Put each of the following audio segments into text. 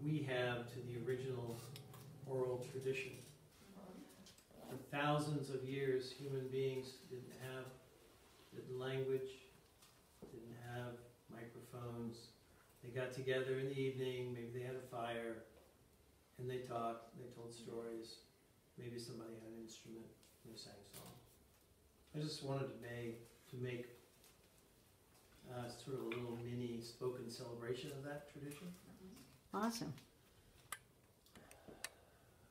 we have to the original oral tradition. For thousands of years, human beings didn't have language, didn't have microphones. They got together in the evening, maybe they had a fire, and they talked, they told stories. Maybe somebody had an instrument, and they sang songs. I just wanted to make sort of a little mini spoken celebration of that tradition. Awesome.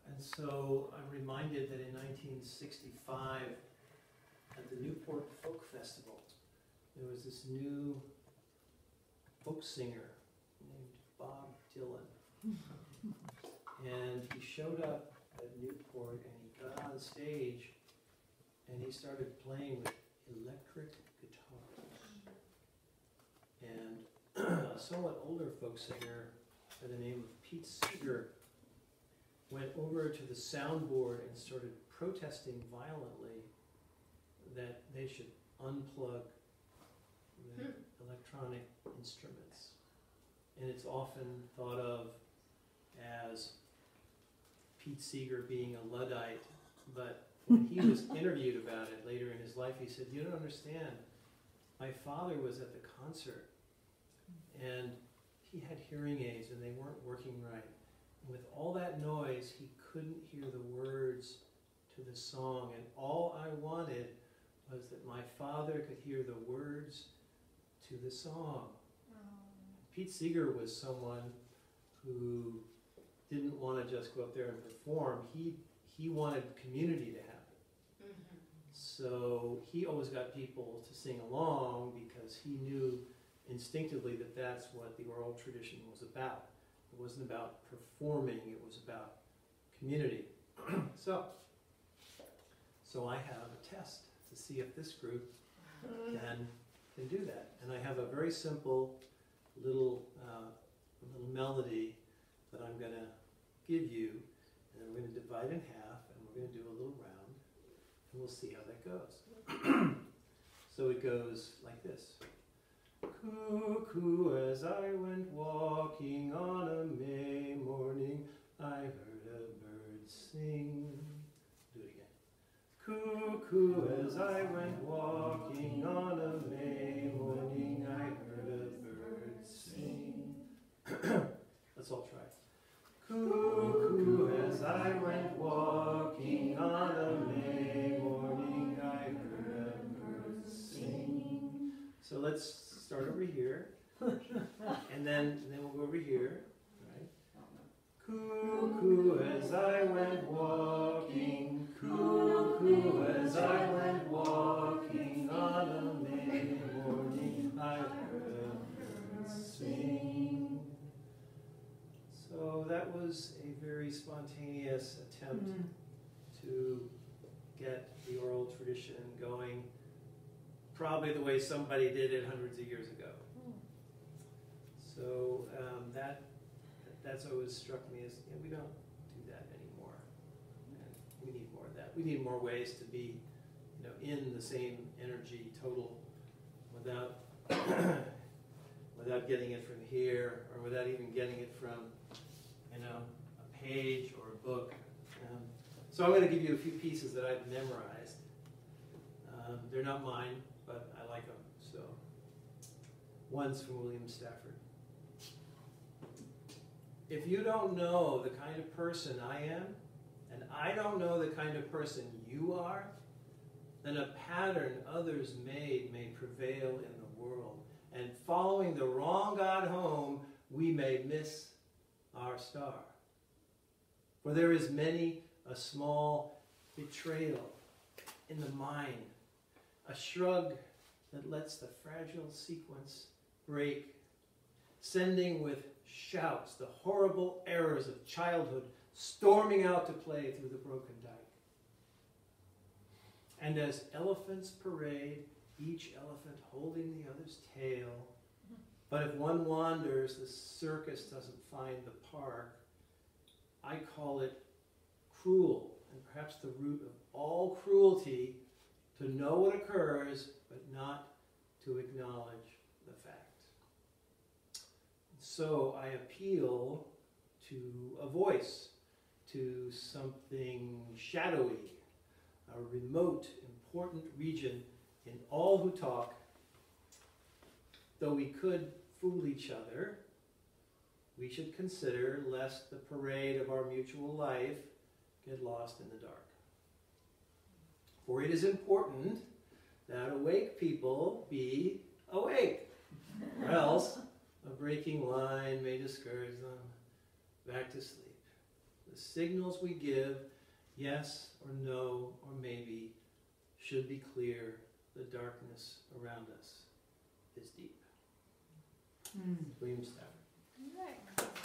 And so I'm reminded that in 1965, at the Newport Folk Festival, there was this new folk singer named Bob Dylan. And he showed up at Newport and he got on stage and he started playing with electric guitars. And a somewhat older folk singer by the name of Pete Seeger went over to the soundboard and started protesting violently that they should unplug the electronic instruments. And it's often thought of as Pete Seeger being a Luddite, but when he was interviewed about it later in his life, he said, "You don't understand. My father was at the concert, and he had hearing aids, and they weren't working right. And with all that noise, he couldn't hear the words to the song, and all I wanted was that my father could hear the words to the song." Pete Seeger was someone who didn't want to just go up there and perform. He wanted community to happen. So he always got people to sing along because he knew instinctively that that's what the oral tradition was about. It wasn't about performing, it was about community. So I have a test to see if this group can do that. And I have a very simple little melody that I'm going to give you, and then we're going to divide in half, and we're going to do a little round, and we'll see how that goes. So it goes like this. Cuckoo, as I went walking on a May morning, I heard a bird sing. Do it again. Cuckoo, as I went walking on a May morning, I heard a bird sing. Let's all try. Cuckoo, as I went walking on a May morning, I heard a bird sing. So let's start over here, and then we'll go over here, right? Cuckoo, as I went walking, cuckoo, as I went walking on a May morning, I heard a bird sing. So that was a very spontaneous attempt to get the oral tradition going, probably the way somebody did it hundreds of years ago. So that's always struck me as, we don't do that anymore. And we need more of that. We need more ways to be, in the same energy total without without getting it from here, or without even getting it from a page or a book. So I'm going to give you a few pieces that I've memorized. They're not mine, but I like them. So one's from William Stafford. If you don't know the kind of person I am, and I don't know the kind of person you are, then a pattern others made may prevail in the world. And following the wrong God home, we may miss our star. For there is many a small betrayal in the mind, a shrug that lets the fragile sequence break, sending with shouts the horrible errors of childhood storming out to play through the broken dike. And as elephants parade, each elephant holding the other's tail, but if one wanders, the circus doesn't find the park, I call it cruel, and perhaps the root of all cruelty, to know what occurs, but not to acknowledge the fact. So I appeal to a voice, to something shadowy, a remote, important region in all who talk. Though we could fool each other, we should consider lest the parade of our mutual life get lost in the dark. For it is important that awake people be awake, or else a breaking line may discourage them back to sleep. The signals we give, yes or no or maybe, should be clear. The darkness around us is deep. William Stafford. Right.